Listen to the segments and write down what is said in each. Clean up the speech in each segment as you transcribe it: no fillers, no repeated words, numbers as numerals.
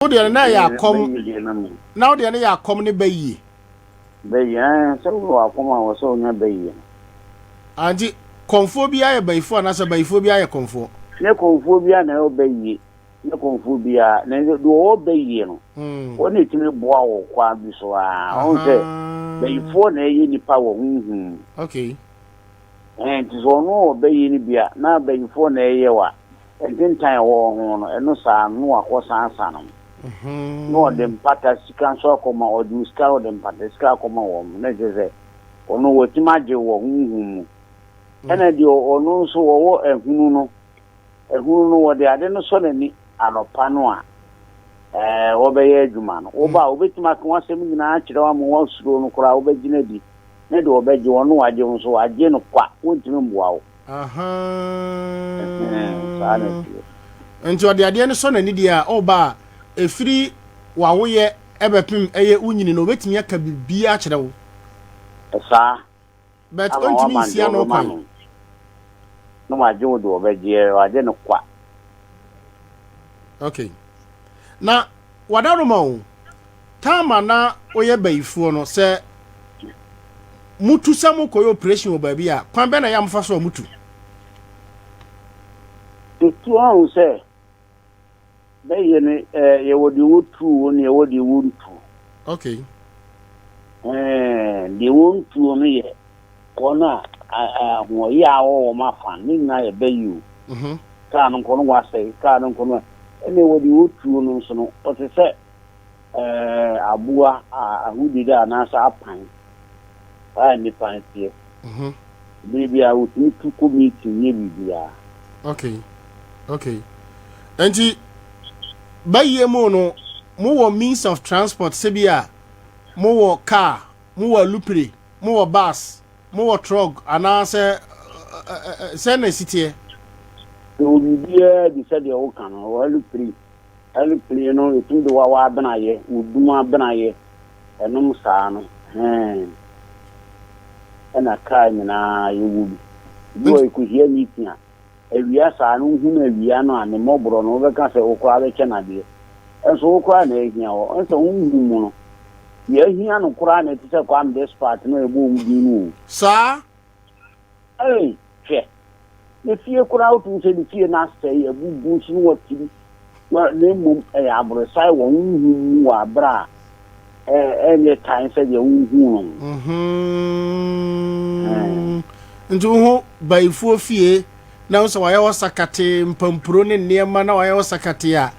Odi na ya kom. Na odi na ya kom ne bayi. Bayi so wo akoma wo so nya bayi. Anti konfo bia ya bayifo na so bayifo bia ya konfo. Ne konfo bia na o bayi. Ne konfo bia na do o bayi no. Oni timi boa wo kwa bi so a. On se bayifo na yi nipa wo hunhun. Okay. Ti so no bayi ni bia na bayifo na ye wa. Entintan wo ho no eno sa no akosan no. No dem pata sika so akoma odi sika o dem pata sika akoma wo na jeze ono wotimaje wo hunhun ena di ono so wo ehunu no wo de ade no so nani anopa no a wo be ye adwuma no wo ba wo betima kan wasem nyina akire wa mo wo suro no kora wo be gina di ne de wo be je ono waje ho so waje no kwa wontimi mboa wo nti ode ade no so nani dia o ba efiri wawoye ebepim eye unyini no betimi aka bibia akire wo sa but ontimi sia no kwan no ma je wo do obeje waje no kwa. Okay. Na wadaro ma wo tama na oye bayifuo no se mutu samu koyo operation obabi a kwan be na ya mfa so mutu tu an se bayi ne ye wodi wotu ne ye wodi wontu. Okay. De wontu no ye kona ho ya wo ma fa ni na ye bayi o. Ka no kono wa se ka no kono ene wodi wotu no so no o te se abua ahudi da na sa apan ni pan tie. Bibi a wotu tu committee ni bibia. Okay. Okay. Enti bayi mo no mo wo means of transport sebia mo wo car mo wo lupre mo wo bus mo wo truck ana se na sitie o bibia di se de o kan o lupre no etu de wa bana ye uduma bana ye enum saa no ena car nyina ye wubi do e ku hia ni tia ewia saa no hu na ewia no ane mobro no be ka se okwa be chenade enso okwa na ehia o enso hu mu no ye ehia no kura na ti se kwa am this part no ebo wu bi no sa che ne fie kura otu se di fie na sei ebubu su no ti na mum abro sai wo hu wa bra enye time se ye hu no ntu hu bayifuo fie na so wa yawo sakate mpampuro ne niema na wa yawo sakate a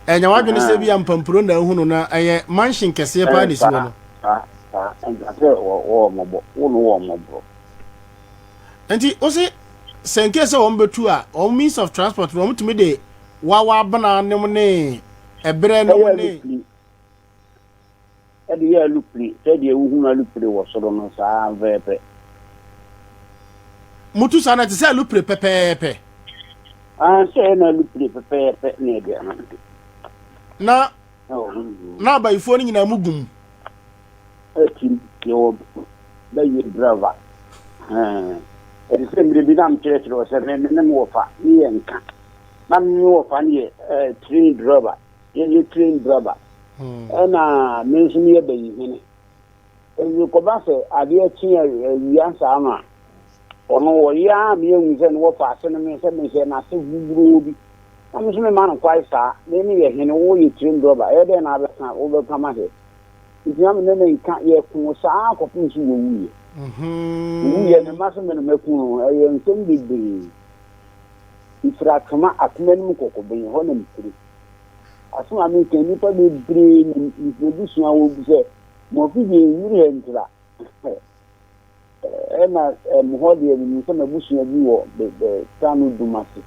enya wadwene se bia mpampuro na hunu na eye mansion kese pa ni siwo no ase wo mobo enti o se senke se wo mbetu a o means of transport no mutumi de wa bana nem ne ebre no ne edi ya lupri se de wu hunu lupri wo so no sa vepe mutu sana ti se lupre pepepe se na lupre pepepe ne de na bayifo ni nyina mugum etim yo bayi driver se mbre bi nam chere o se ne mo fa ni enka nam ni wo fa ni train driver ye train driver na mensu ni bayi hene ko ba se ade achi ya sa ama ono ya mi enwuze no wo fa ase no me se na se guguru bi am so me man kwai sa ne ni ye hene wo ye train driver e de na be ka wo be kama he ti am ne ne ka ye ku sa ko pu su wo wuye ye ne ma so me no meku no e ye nsem bibiri ifra kama atmen mu kokobin ho na mtiri aso ami ke ni pa bibiri ni production wo bi se mo fi ye yiri he ntira ena muhodi ya ni sema busu ya biwo de tanu dumasi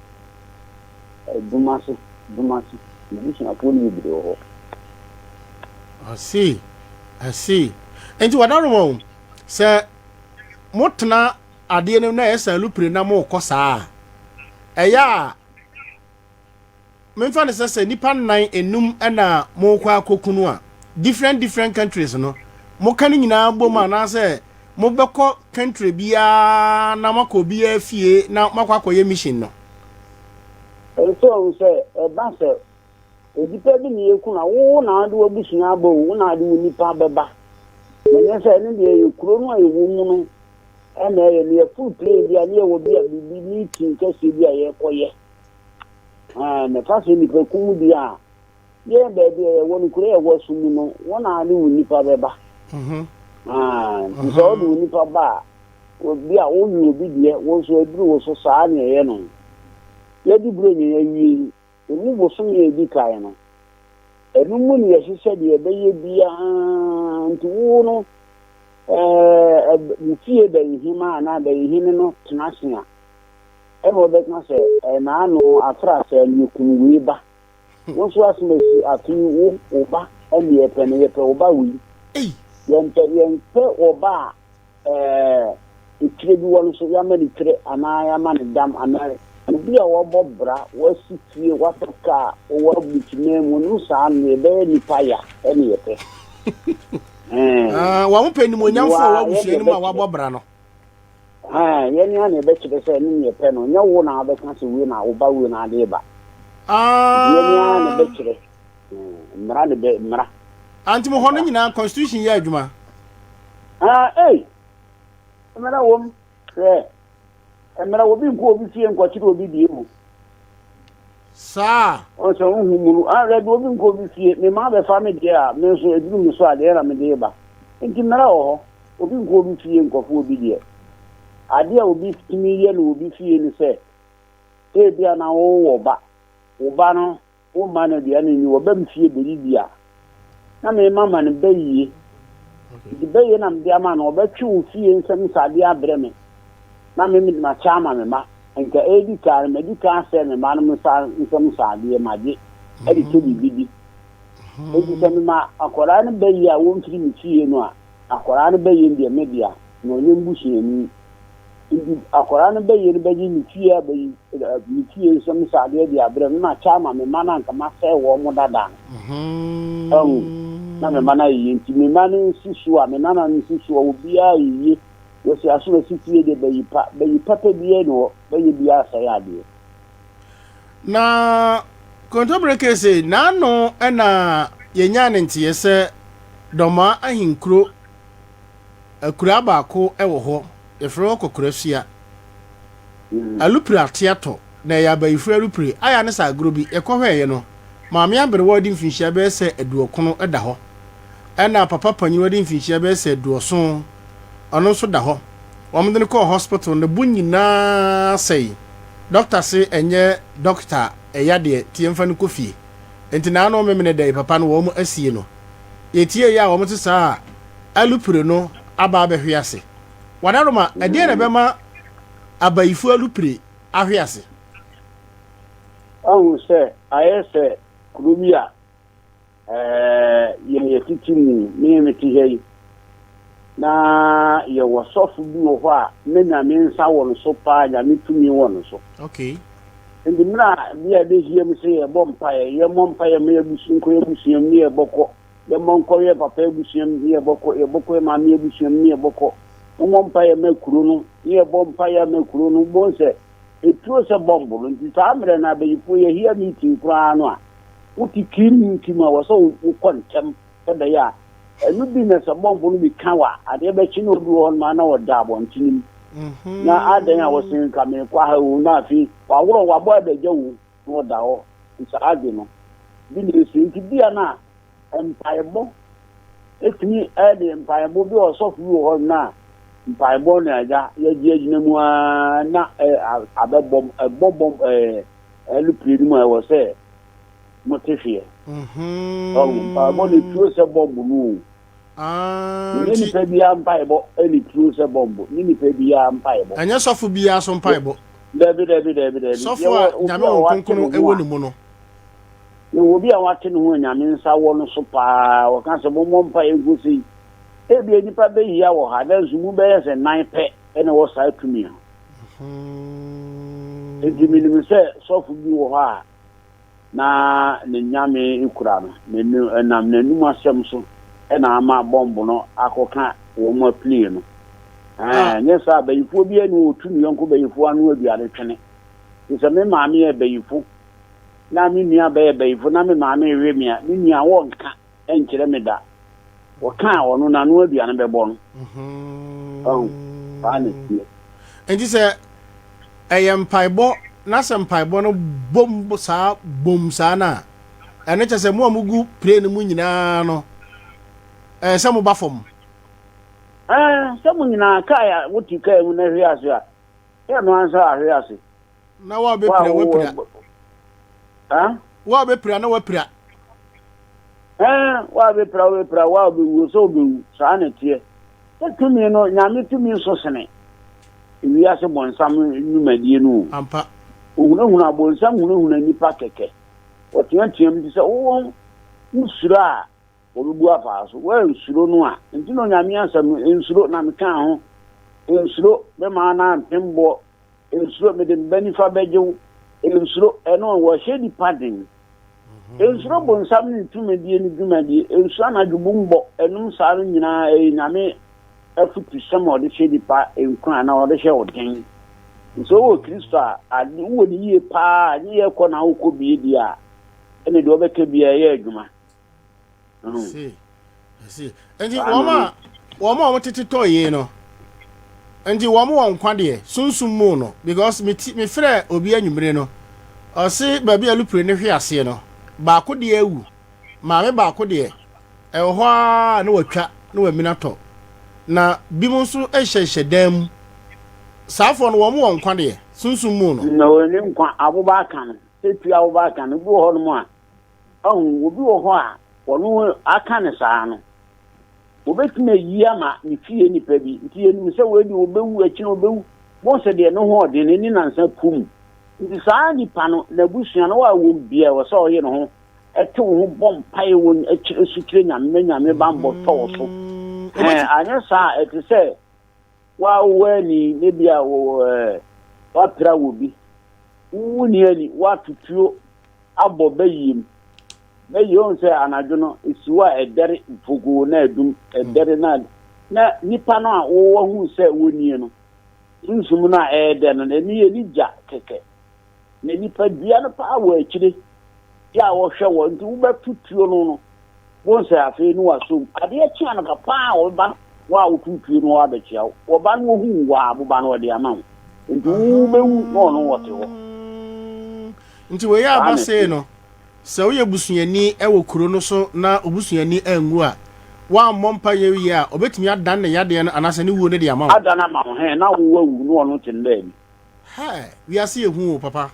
busu na poni bido ho I see enti wadaro mo se motna ade ne na esa lupre na mo kosa eya memfa ne se nipa nan enum na mo kwa kokunu a different countries no mo kan nyina boma na se mo beko country bia na mako bia fie na mako akoye mission no so say ba se edipa bi ne yeku na wo na ade wabusua aba wo na ade wo nipa beba ne se ne de yekuro no ayewu mu no na ye ne full play dia ne wo bia bibi meeting kase bia ye koye na fase ni pe kumu dia ye be de wo no kure ye wo sumu no wo na ade wo nipa beba so do nipa ba obi a wo yi obi de wo so aduru wo so saa ne ye no ye di bro nye wi emu bo so ye di kai no enu mu ne ye hye de be ye bia nti wo no mfie da yihima na da yihine no tenasia ebo be na se na anu afra se ni kunwi ba wo so asmesi afi wo oba ene ye pe ne ye pe oba wi yente oba itire bi won so ya ma ni tire ana ya ma ni dam ana obi a wo bobra wo sitie wataka wo butime mu no sa ne be ni paya ene ye pe wa mo peni mo nyamfo wa buhie ni ma wa bobra no ye ni ana be kire se ni ye pe no nya wo na be kan se wi na wo ba wi na de ba ye ni ana be kire mra de be mra anti mo hono nyina constitution ye adwuma mra wom mra wo bi nko obi fie nko kire obi die mu sa o so humuru red obi nko obi fie me ma be fa me dia me so eduru mi so ade na me de ba nti mra wo obi nko obi fie nko fo obi die ade a obi timi ye no obi fie ni se bia na wo ba no wo ma na dia ni wo ba mi fie beri dia na me mama ne bayi di bayi na me ama na wo ba twi wo fie nsem sade abre me na me ma chama me ma nka edi kar me di ka se me ma no sa nsem sade ma je edi to bibi edi se me ma akora ne bayi a wo mfiri mi fie no a akora ne bayi ndi media na onye mbushi ni ndi akora ne bayi ne bayi mi fie bayi mi fie nsem sade di abre me ma chama me ma na nka ma se wo mo dada na me mana yi nti me mana nsisu a me nana nsisu obi a yi wosi aso na sitie de bayi papa biye no bayi biya sai ade na kontobreke se na no na yenya ne ntie se doma ahinkro akura baako ewo ho efro kokora fia alupra atiato na ya bayi fura alupre aya ne sa grobi ekohweye no maame abere wodi mfinhia be se eduokono eda ho ena papa panyi wodi mfinhia be se eduoso ono so da ho womde ne ko hospital ne bunyina sei doctor se enye doctor eyade tiemfa ne kofie enti na no memene dai papa no wo mu asie no yetie ya wo mte saa alupre no aba abehwe ase wadaroma ade na bema abayifu alupre ahwe ase se ayese kurubia ye titimu me tihei na ye wasofu bi wo ho a me na me nsa wo no so pa nya me tumi wo no so okay ndi mra bia de hie me se ye bompa ye mompa ye me abusunko ye busuam ni ye boko ye monko ye papa abusuam ni ye boko ma me abusuam ni ye boko mompa ye me kuro no ye bompa ye me kuro no bonse etro se bombo nti ta mre na be yifu ye hia meeting kura no a uti kimi ma waso ukontem da ya enu bi na se bombo no bi kawa ade be chi no du hon ma na woda abontinim na adan a wosin ka me kwa ha wu na fi wa woro wa bo da jawu no da ho nsa ade no bi ne su nti bia na empaibo etini ade empaibo bi osofu wo hon na empaibo na aja ye ejina mu na abebom elupiri mu wo se motifie mo ni tuo se bombu nu ni pe bia mpaibo eni tuo se bombu ni pe bia mpaibo anya sofu bia so mpaibo debi sofu a nyame onkonkon ewo ni mu no ni wo bia wate no ho nyame nsa wo no so pa wo kan se mo mpa egusi ebi nipa be yi ya wo ha da zumu be yese 9 pe ene wo sa tumi eji minimum se sofu bi wo ha na ne nyame ikura no ne nam nanum asem so na ama bombo no akoka wo mo plie no nye sa bayifo bi enu otumi yonko bayifo anu aduare twene nse me maame e bayifo na me nua bɛyɛ fo na me maame ewe me a me nua wonka enkyere me da wɔka ɔno na no aduane bɛbɔ no fa na tie enti sɛ ɛyɛ mpaebɔ na sɛ mpaebɔ no bom saa na ɛne kyɛ sɛ mo a mugu pray no mu nyinaa no sɛ mo ba fam sɛ mo nyinaa kaya wotu kaya mu na hwe ase a yɛ no ansa ahwe ase na wa bɛpira wa bɛpira na wapira wa bɛpira wa bɛwu so bɛwu saa na tie sɛ tumi no nyame tumi so sene ewi ase bɔnsam numadie no ampa ohunahuna bɔnsam hunahuna nipa kɛkɛ wɔteateam di sɛ wo nsuro a wɔbɛbu afa so wa nsuro no a nti no nyame asɛm nsuro na meka ho nsuro bɛma na mpembɔ nsuro mede mbanifa bɛgyew nsuro ɛno wɔhyɛ nipa den nsuro bɔnsam ne ntumadie ne dwumadie nsuro anadwobumbɔ ɛnom saa no nyinaa nyame afutu sɛm a ɔde hyɛ nipa nkwa na ɔde hyɛ ɔden nso wɔ kristo a ade wɔ ne yie paa ne yɛ kɔ na wokɔ bie di a ɛne deɛ ɔbɛka bia yɛ adwuma enti wɔn a tete tɔ yie no enti wɔn wɔ nkwa deɛ sunsun mu no because me frɛ obi anwumire no ɔse baabi a lupire ne hwe aseɛ no baako deɛ awu maame baako deɛ ɛwɔ hɔ a na watwa na wamina tɔ na bi mu nso ɛhyɛhyɛ dan mu saafo no wɔn wɔ nkwa deɛ sunsun mu no na wɔne nkwa abobaka no etu abobaka no bi wɔ hɔ no mu a obi wɔ hɔ a wɔn aka ne saa no obetuma yi ama ne fie nipa bi nti enim sɛ wɔadi obewu akyi no obewu wɔn sɛ deɛ no ho ɔde ne ni nansa pum nti saa nipa no na busua no wa wɔ bia wɔ sɛ ɔyɛ no ho ɛte wo ho bɔ mpae wɔ akyire sukire nyame bambɔ tɔɔ so anya saa ɛte sɛ wa wani ne bia wɔ wapra wɔ bi wuni ani watutuo abɔ bayim na yon sɛ anadwo no esiwa ɛdɛre fogo na adum ɛdɛre na nipa no a wɔwɔ hu sɛ wɔnie no sunsum no a ɛdɛ no na ni gya kɛkɛ na nipa dua no paa wɔ akyire ya wɔhwɛ wɔ nti wobɛtutuo no wɔn sɛ afei no wasom adeɛ kyea no kapaa wɔba wa wotutuo no wabɛkyia wɔba no wɔhu wɔ aboba no wɔde ama wo nti wobɛwu na ɔno wɔte hɔ nti wɔyɛ aba sei no sɛ woyɛ busuani ɛwɔ kuro no so na obusuani angu a wammɔ mpa yɛ wie a obetumi adan ne yadeɛ no anasɛ ne wuo no de ama wo adan ama wo na wowawu no ɔno te ndani wiase yɛ hu wo papa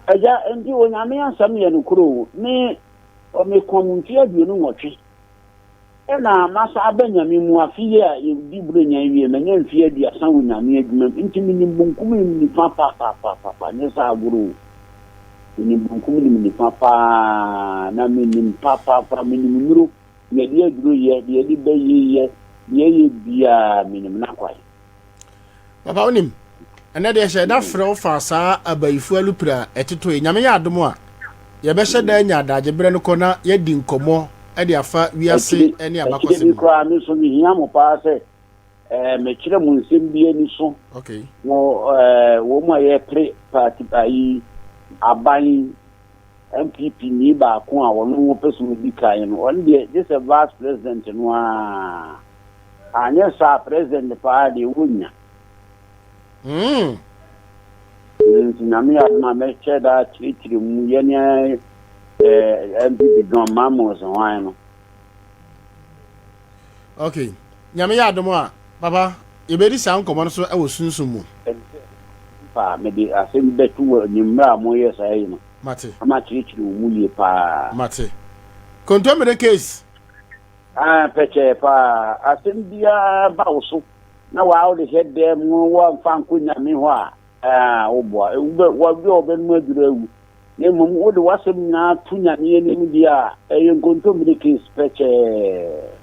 agya nti onyame asɛm yɛ no kuro ne ɔmekɔmfie aduonu nwɔtwe ɛna masa abɛnyame mu afie a yɛdi buro nya wie manya mfie aduasa wɔ nyame adwuma nti menim bonkum nipa pa nyɛ sɛ agoro menim bonkum nipa pa na menim pa menim nuro yɛde aduro yɛ yɛde bɛyɛ yɛ bia menim nakwae papa wonim ɛnɛ deɛ hyɛ da frɛ wo fa saa abayifo alupira ɛtito nyame yɛ adom a yɛbɛhyɛ da nya adagye berɛ no kɔ na yɛdi nkɔmmɔ ɛde afa wiase ɛne abakɔsɛm kora me so mehia mo paa sɛ mekyerɛ mo nsɛm bi ani so wɔ mu a yɛpere party ayi aban MPP ni baako a wɔno wo pɛ so di kae no ɔno deɛ gye sɛ vice president no a anyɛ saa president paa deɛ wɔnya nti nyame adoma mɛkyɛ da kyerɛkyerɛ mu yɛne MPP dɔn mamos hwan no okay nyame yɛ adom a papa yɛbɛdi saa nkɔmmɔ no so ɛwɔ sunsum mu pa mede asɛm bɛto wɔ nimmerɛ a moyɛ saa yi no mate ama kyerɛkyerɛ wo mu yie paa mate kontomire case pɛkyɛ paa asɛm biara ba wo so na waa wode hɛ dɛ mu wɔmfa nkɔ nyame hɔ a woboa wɔbi a wɔbɛnom aduru awu na mmom wode w'asɛm nyinaa to nyame anim deɛ a ɛyɛ nkontomire case pɛkyɛɛ